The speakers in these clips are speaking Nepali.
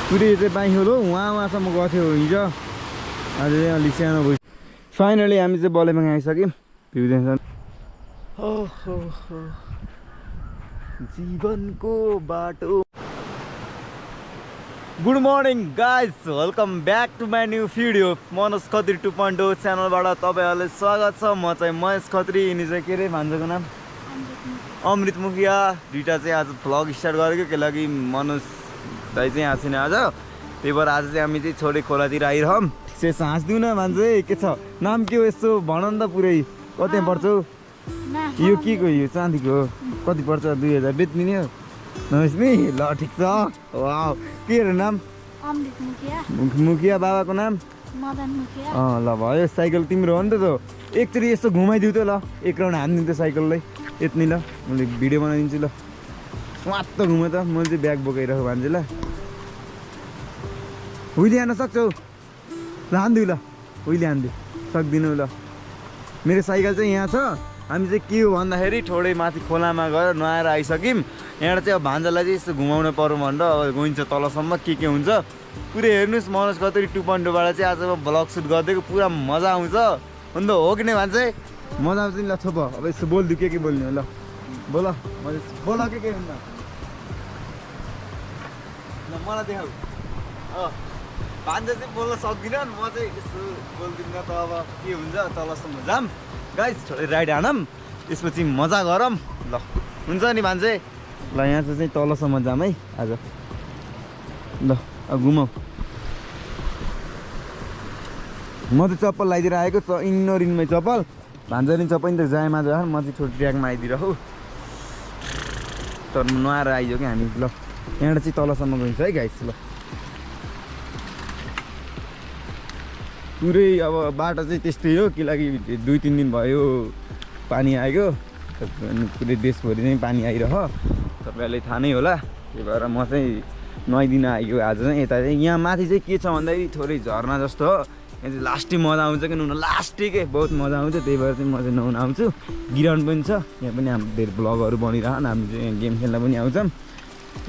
पुरै चाहिँ बाइहोल हो उहाँसम्म गएको थियो हिजो आज चाहिँ अलिक सानो भयो फाइनली हामी चाहिँ बलेमाङ आइसक्यौँ भ्यू जीवनको बाटो good morning guys welcome back to my new video Manoj Khatri 2.0 च्यानलबाट तपाईँहरूलाई स्वागत छ म चाहिँ महेश खत्री यिनी चाहिँ के अरे भान्जाको नाम अमृत मुखिया दुइटा चाहिँ आज भ्लग स्टार्ट गरेको के लागि मनोज दाइ चाहिँ आएको छैन आज त्यही भएर आज चाहिँ हामी चाहिँ छोडे खोलातिर आइरहौँ शेष हाँस्दिउँ न भान्जे के छ नाम के हो यस्तो भन न त पुरै कति पर्छ यो के को यो चाँदीको हो कति पर्छ 2000 बेच्ने हो नमस्ते ल ठिक छ वाउ के अरे नाम अमृत मुखिया मुखिया बाबाको नाम मदन मुखिया ल भयो साइकल तिम्रो हो नि त एकचोटि यस्तो घुमाइदिउ त ल एक राउन्ड हानिदिनु त साइकललाई यति ल मैले भिडियो बनाइदिन्छु ल स्वात्त घुम त मैले चाहिँ ब्याग बोकाइरहेको भान्जे ल उहिले हान्न सक्छौ ल हान्दिउ ल उहिले हान्दिउ सक्दिनौ ल मेरो साइकल चाहिँ यहाँ छ हामी चाहिँ के हो भन्दाखेरि थोरै माथि खोलामा गएर नुहाएर आइसक्यौँ यहाँबाट चाहिँ अब भान्जालाई चाहिँ यस्तो घुमाउन पर्यो भनेर अब गइन्छ तलसम्म के हुन्छ पुरै हेर्नुहोस् मनोज खत्री 2.0बाट चाहिँ आज भ्लग सुट गरिदिएको पुरा मजा आउँछ अन्त हो कि नै भान्जे मजा आउँछ नि ल छोप अब यस्तो बोलिदिउ के बोल्ने हो ल बोल बोल के हुन्छ ल मलाई देखाऊ भान्जा चाहिँ बोल्न सक्दिनँ म चाहिँ यस्तो बोल्दिनँ त अब के हुन्छ तलसम्म जाम गाइस थोरै राइड हानौँ त्यसपछि मजा गरौँ ल हुन्छ नि भान्जे ल यहाँ चाहिँ तलसम्म जाम है आज ल अब घुमाऊ म चाहिँ चप्पल लगाइदिएर आएको इन्नोरिनमै चप्पल भान्जा नि चप्पल नि त जाएँ माझ म चाहिँ थोरै ट्र्याकमा आइदिरहेको तर नुहाएर आइयो क्या हामी ल यहाँबाट चाहिँ तलसम्म गइन्छ है गाइस ल पुरै अब बाटो चाहिँ त्यस्तै हो कि लागि 2-3 दिन भयो पानी आएको पुरै देशभरि नै पानी आइरह तपाईँहरूलाई थाहा नै होला त्यही भएर म चाहिँ नुहाइदिन आएको आज चाहिँ यता चाहिँ यहाँ माथि चाहिँ के छ भन्दाखेरि थोरै झर्ना जस्तो हो यहाँ चाहिँ लास्टै मजा आउँछ कि नुहाउन लास्टै के बहुत मजा आउँछ त्यही भएर चाहिँ म चाहिँ नुहाउन आउँछु ग्राउन्ड पनि छ यहाँ पनि हाम्रो धेरै भ्लगहरू बनिरहन् हामी चाहिँ गेम खेल्न पनि आउँछौँ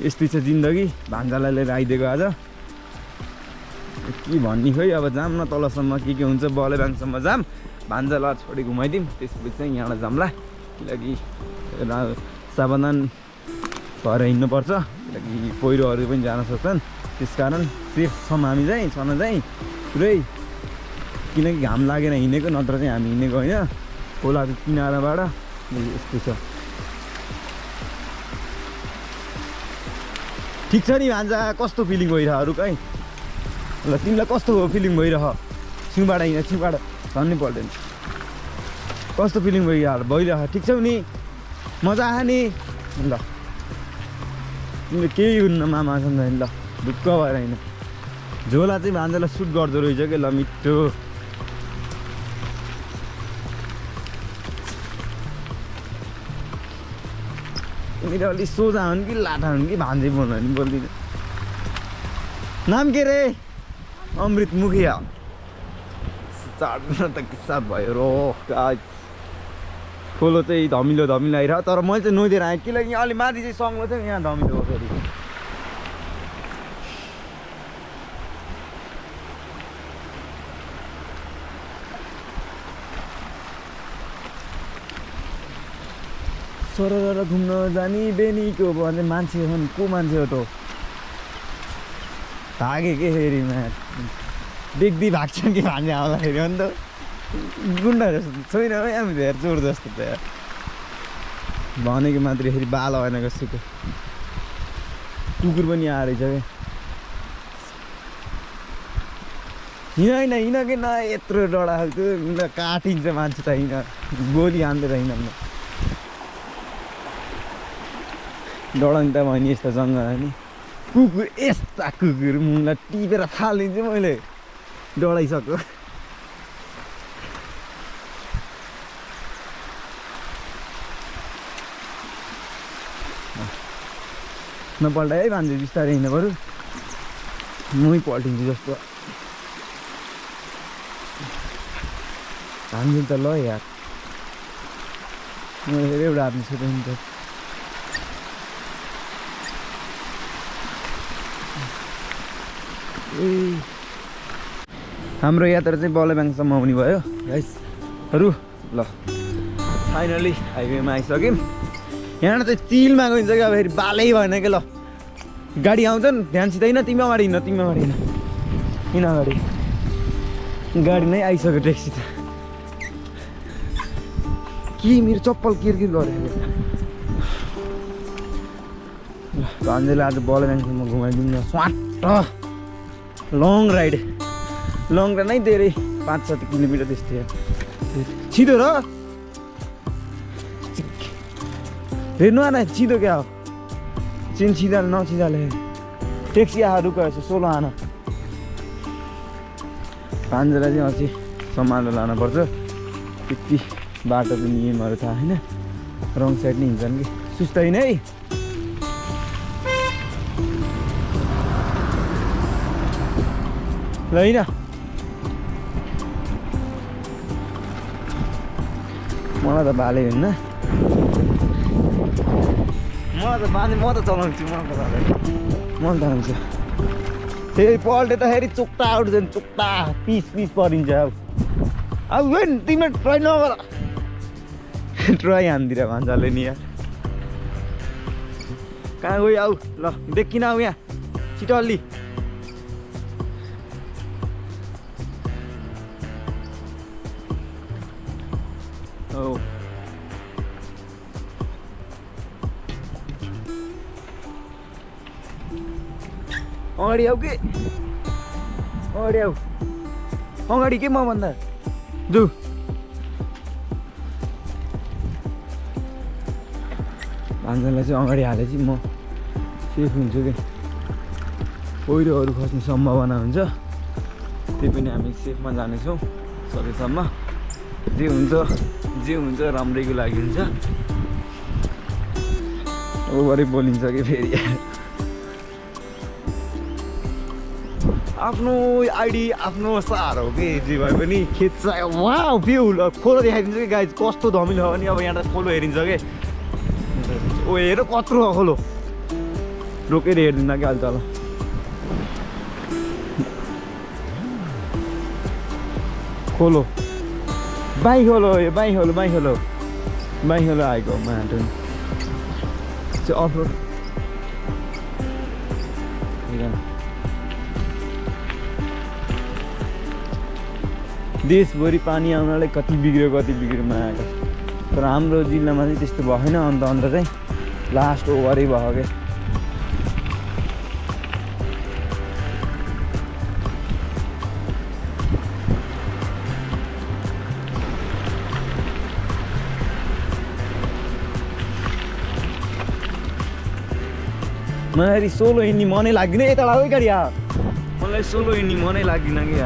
यस्तै छ जिन्दगी भान्जालाई लिएर आइदिएको आज के भन्ने खोइ अब जाम न तलसम्म के हुन्छ बलेबाङसम्म जाम भान्जालाई छोडी घुमाइदिउँ त्यसपछि चाहिँ यहाँबाट जाम्ला किनकि सावधान भएर हिँड्नुपर्छ किनकि पहिरोहरू पनि जान सक्छन् त्यस कारण सेफ छौँ हामी चाहिँ छन चाहिँ पुरै किनकि घाम लागेर हिँडेको नत्र चाहिँ हामी हिँडेको होइन खोलाको किनाराबाट यस्तो छ ठिक छ नि भान्जा कस्तो फिलिङ भइरहेको कहीँ ल तिमीलाई कस्तो फिलिङ भइरह छेउबाट हिँड छेउबाट भन्नै पर्दैन कस्तो फिलिङ भइरह ठिक छौ नि मजा आयो नि ल तिमीले केही हुन्न मामासँग ल ढुक्क भएर होइन झोला चाहिँ भान्जालाई सुट गर्दो रहेछ कि ल मिठो तिमीले अलिक सोझा हुन् कि लाटा हुन् कि भान्जै बोल्नु नि बोल्दिनँ नाम के रे अमृत मुखिया चाड्न त किस्सा भयो रो खोलो चाहिँ धमिलो आइरह तर मैले चाहिँ नुहाइदिएर आएँ किनकि अलि माथि चाहिँ सङ्लो थियो यहाँ धमिलो हो फेरि सरर घुम्न जाने बेनीको भने मान्छे हो नि को मान्छे हो त भागे के फेरि देख्दै भाग्छन् कि भान्ने आउँदाखेरि हो नि त गुन्डा जस्तो छैन है हामी धेर चोर जस्तो त यार भनेको मात्रै फेरि बाल भएन कसैको कुकुर पनि आएर रहेछ क्या हिँड कि न यत्रो डढा खालको काटिन्छ मान्छे त हिँड गोली हान्दै हिँड डढाउनु त भयो नि यस्तो जङ्गल नि कुकुर यस्ता कुकुर मुला टिपेर फालिदिन्छु मैले डढाइसक्यो नपल्टा है भान्जे बिस्तारै हिँड्नु पऱ्यो मै पल्टिन्छु जस्तो भान्जिन्छ त ल यार मैले एउटा हातमा छुट्याइन्छ हाम्रो यात्रा चाहिँ बलेबाङसम्म आउने भयो गाइसहरू ल फाइनली हाइवेमा आइसक्यौँ यहाँ चाहिँ चिलमा गइन्छ कि अब फेरि बालै भएन कि ल गाडी आउँछन् ध्यान सिधैन तिमी अगाडि हिँड्न किन अगाडि गाडी नै आइसक्यो ट्याक्सी त के मेरो चप्पल किरकिर गरेको ल भान्जेले आज बलेबाङसम्म घुमाइदिउँ न स्वाट लङ राइड नै धेरै 5-7 किलोमिटर त्यस्तै छिटो र हेर्नु आना छिटो क्या हो चिन छिदाले नछिदाले ट्याक्सी आएर रुकाएछ 16 आना भान्जेलाई चाहिँ अझै सम्हालेर लानुपर्छ त्यति बाटोको नियमहरू थाहा होइन रङ साइड नै हिँड्छन् कि सुस्तैन है ल होइन मलाई त बाले होइन म त चलाउँछु म चलाउँछु फेरि पल्टेदाखेरि चुक्टा उठ्छन् चुक्टा पिस परिन्छ अब तिम्रो ट्राई नगर ट्राई हान्दिएर भान्जाले नि यार कहाँ गयो आऊ ल देखिन आऊ यहाँ छिटो अलि अगाडि आऊ के अगाडि के म भन्दा जु भान्जालाई चाहिँ अगाडि हालेपछि म सेफ हुन्छु कि पहिरोहरू खस्ने सम्भावना हुन्छ त्यही पनि हामी सेफमा जानेछौँ सकेसम्म जे हुन्छ राम्रैको लागि हुन्छ ओभरै बोलिन्छ कि फेरि आफ्नो आइडी आफ्नो सहारा हो कि जे भए पनि खेच्छ वाउ भ्यू खोलो देखाइदिन्छ कि गाइज कस्तो धमिलो हो भने अब यहाँ त खोलो हेरिन्छ कि ओ हेर कत्रो हो खोलो रोकेर हेरिदिँदा कि अहिले तल खोलो बाइक खोलो आएको माटो चाहिँ अफरोड देशभरि पानी आउनलाई कति बिग्रियो आएको तर हाम्रो जिल्लामा चाहिँ त्यस्तो भएन अन्त चाहिँ लास्ट ओभरै भयो क्या मलाई सोलो हिँड्ने मनै लाग्दैन यता है गाडी मलाई सोलो हिँड्ने मनै लाग्दैन कि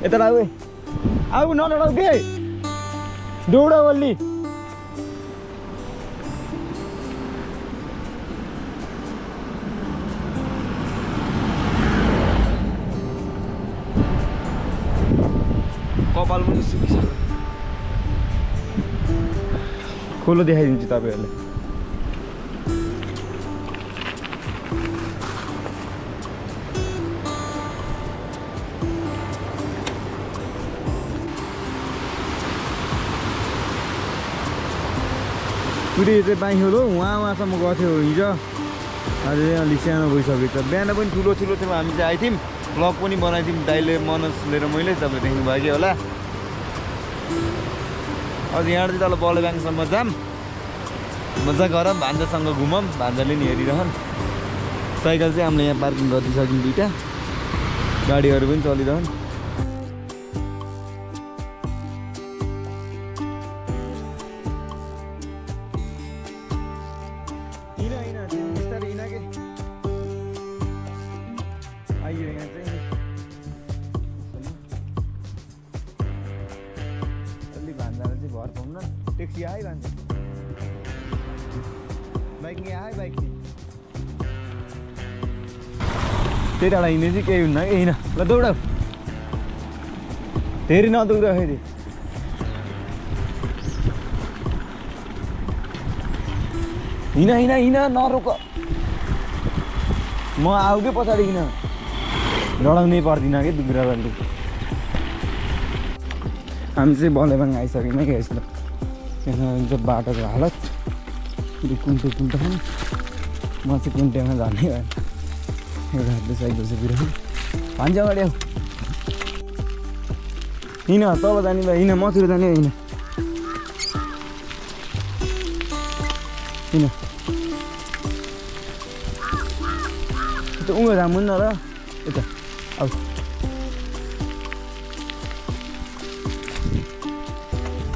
यता आऊ नलडाउ के दौड ओल्ली कपाल पनि सुकिसक्यो खोलो देखाइदिन्छु तपाईँहरूलाई पुरै चाहिँ बाइखोलो उहाँसम्म गएको थियो हिजो आज चाहिँ अलिक सानो भइसकेको छ बिहान पनि ठुलो थियो हामी चाहिँ आइथ्यौँ ब्लग पनि बनाइदिउँ दाइले मनोज लिएर मैले तपाईँ देख्नुभयो कि होला अझ यहाँ चाहिँ तल बलेबाङसम्म जाम मजा गरौँ भान्जासँग घुमौँ भान्जाले नि हेरिरहन् साइकल चाहिँ हामीले यहाँ पार्किङ गरिदिइसक्यौँ 2टा गाडीहरू पनि चलिरहन् टैक्सी आए बांधे बाइक में आए बाइक में तेरा लाई नहीं जी कहीं ना ल दौड़ा तेरी ना दौड़ा है हिँड नरोक म आउकै पछाडि किन लडाउनै पर्दिनँ कि बिरालोले हामी चाहिँ बलेबाङ आइसक्यौँ क्या यसो यसमा हुन्छ बाटोको हालत कुन्टे म चाहिँ कुन्टेमा जाने भयो एउटा हातले साइकल चाहिँ बिरालो भन्छ अगाडि आऊ हिँड तल जाने भयो हिँड मतिर जाने हिँड हिँड त्यो उँगो जामुन् न र यता आऊ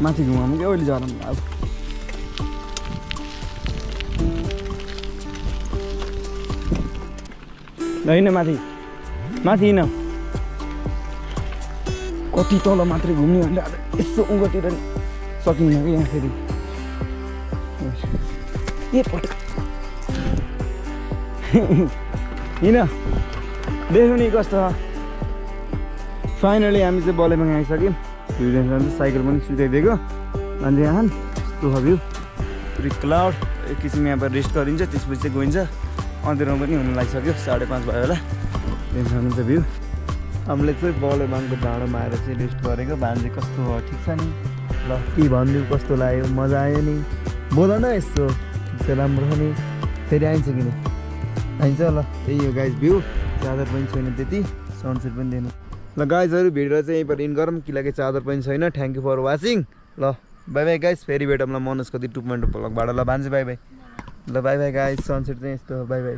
माथि घुमाउनु क्या अहिले झरम अब होइन माथि हिँड कति तल मात्रै घुम्ने भने यसो उँगोतिर नि सकिँदैन कि यहाँ फेरि ए पट हिँड देख्नु नि कस्तो फाइनली हामी चाहिँ बलेबाङ आइसक्यौँ भिडियो साइकल पनि सुताइदिएको अनि यहाँ यस्तो छ भ्यू पुरै क्लाउड एक किसिम यहाँ रेस्ट गरिन्छ त्यसपछि चाहिँ गइन्छ अँध्यारो पनि हुन लागिसक्यो 5:30 भयो होला त्यहाँसम्म चाहिँ भ्यू हामीले चाहिँ बलेबाङको डाँडोमा आएर चाहिँ रेस्ट गरेको भान्जे कस्तो भयो ठिक छ नि ल के भनिदिउँ कस्तो लाग्यो मजा आयो नि बोल न यस्तो चाहिँ राम्रो छ नि फेरि आइन्छ किन आइन्छ ल त्यही हो गाइज भ्यू चार्जर पनि छैन त्यति सनसेट पनि दिनु ल गाइजहरू भिडियो चाहिँ यहीँ पर इन गरौँ किनकि चार्जर पनि छैन थ्याङ्क यू फर वाचिङ ल बाई बाई गाइज फेरि भेटौँ ल मनोज कति 2.0 ब्लगबाट ल भान्जी बाई बाई ल बाई बाई गाइज सनसेट चाहिँ यस्तो हो बाई बाई